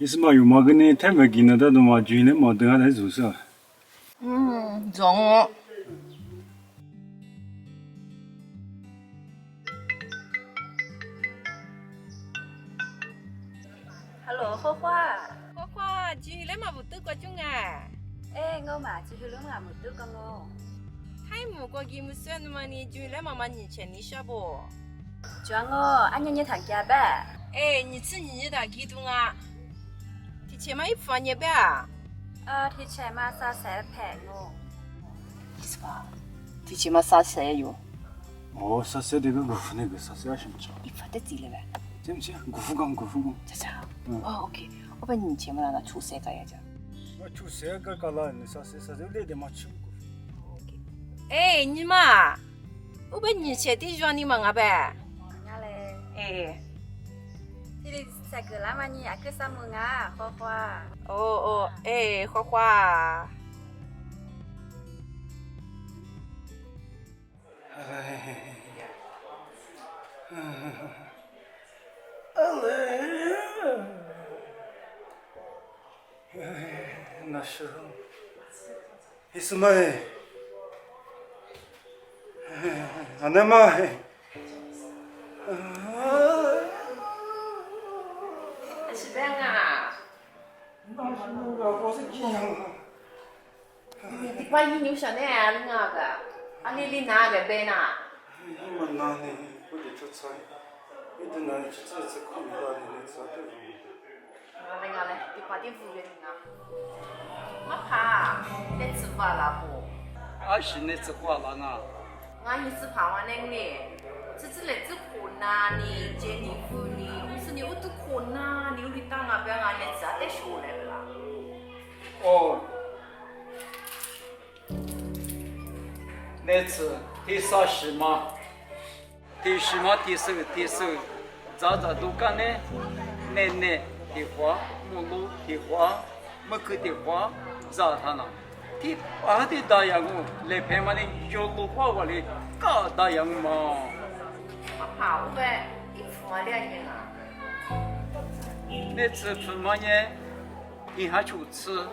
是嘛有嘛个呢？太没见到都嘛，就那嘛等下来做啥？中。Hello，花花。花花，今天嘛不得过钟啊？我嘛只去两下没得讲哦。太木过节目算的嘛你，今天妈妈你请你下不？讲哦，俺娘谈家吧。你吃你的几顿啊？提前嘛一放你吧。提前嘛3-4盘哦。是吧？提前嘛3-4哟。哦，3-4这个功夫那个3-4什么着？你发得进来呗？这不行，功夫讲。这啥？OK，我把你前面那个出3个呀就。我出3个搞了，你3-4就来点嘛吃功夫。你嘛，我把你前的让你忙啊呗。伢嘞。这里3个啦嘛你阿个啥么啊？花花。花花。那时候，你什么？俺那嘛，是这样啊？那是那个，我是这样啊。你把你留下来那个，你哪个背呢？我哪里不得出差？你到哪里去这次看不到你咋的？那个嘞，你把点服务员啊，没怕，你吃饭了不？是那次花了啊。俺也是怕我那个嘞，这来自困难你接你服你，不是你我都困难，你有你当那边俺也是得学来了。哦，那次第啥事嘛？第什么第手，咋都干呢？奶奶的话，母母的话，没去的话，咋他呢？第8的大洋我来陪嘛的，小路话我的搞大洋嘛。没怕我呗，你付我2年啊。那次出嘛呢，你还去吃？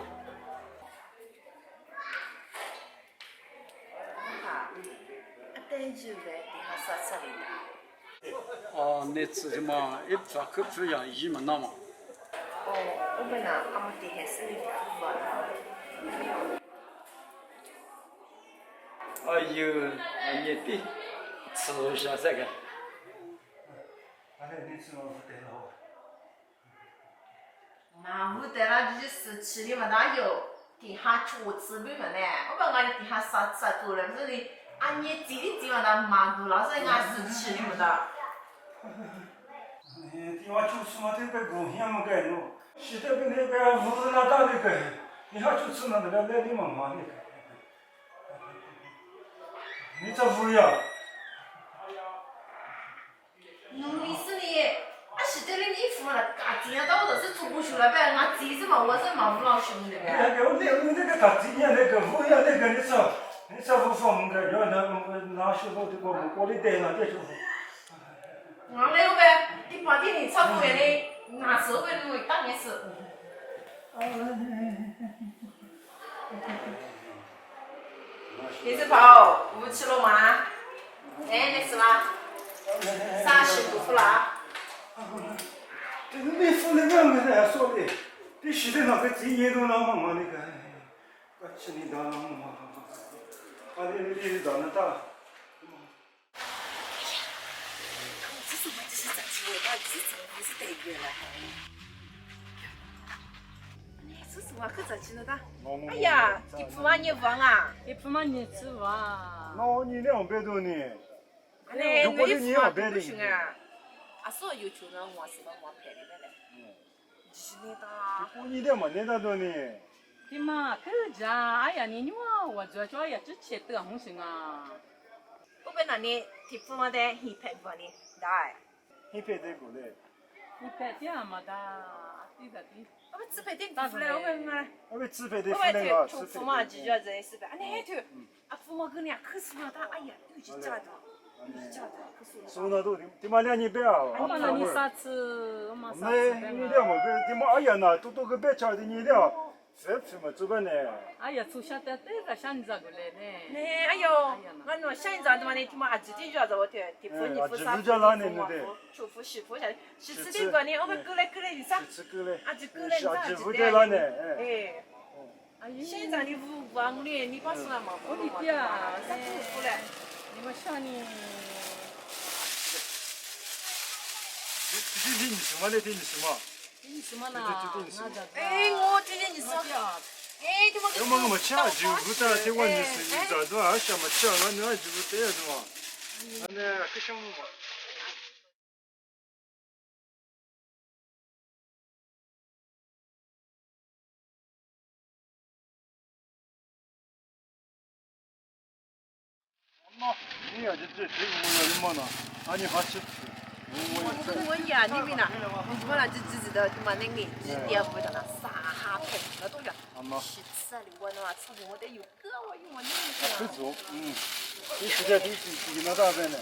等就呗，你还啥吃的？哦，那次什么一抓口不一样，一么那么。我们那俺们这还是有付了。哎呦，你的吃一下这个。你吃我不得了。那不得了，就是吃的嘛，哪有地下桌子没嘛呢？我把俺地下啥做了，不是的，俺也自己嘛那忙多了，所以俺是吃的嘛的。地方就是嘛，这个工业么个喏，现在跟那个屋子那大那个，你还就是那个来你妈妈那个，你这屋呀？农历是的，现在的衣服嘛，这样到我都是做不出来呗，俺自己嘛，我是忙不老凶的呗。那个大今年那个屋呀那个你说屋房个，要拿手头这个我的带了这就。俺那个呗，你把店里差不多的拿手呗，都当然是。你是跑5吃了吗？你吃吗？30不付了。你付那个没得说的，你现在那个今年都那么那个，我吃你当嘛，你当那大。这是咱吃的，这不是得月了。这是我可咋吃的哒？哎呀，你不嘛你忘啊？你不嘛你吃哇？那你200多呢？如果你200不行啊？所有穷人我是我拍的呗。是的哒。你的嘛，200多呢？你嘛，可家，哎呀，你我主要也只吃得红心啊。我本来呢，提不嘛的，一拍不的，ได้。你拍这个嘞？你拍点嘛的，对的。我们只拍点不来，我们我们只拍的我不能就付嘛，就叫这是呗。那头，付嘛跟人家可是嘛，他哎呀，有几家的。收那都他妈200啊！我们那你啥子？我们啥没子你了嘛？他妈哎呀那都个别吃的你了，这什么这个呢？哎呀，从小到大在想这个来呢。哎呦，我侬想一咋子嘛？你他妈还自己就要我的，地夫、你夫、啥夫、媳妇、媳妇下，是吃的个呢？我们过来你啥？吃狗嘞，啊，就过来你啥？媳妇在哪呢？哎，现在你不忘了，你把什么嘛？我的爹啊，啥不出来？你们想你。这你什么嘞？这你什么？你什么呢？哎，我今天你说，哎，他妈要么我们吃就不得，这我你是你咋都还想么吃，我那就不得是嘛？那可想嘛？妈，你要这我要的么呢？啊，你好吃。我呀，你们呐，我那只的他妈那个第二回的那啥哈盆，那东西，吃吃的我那吃不我得有个我有我那个。不做，你现在都那大班呢，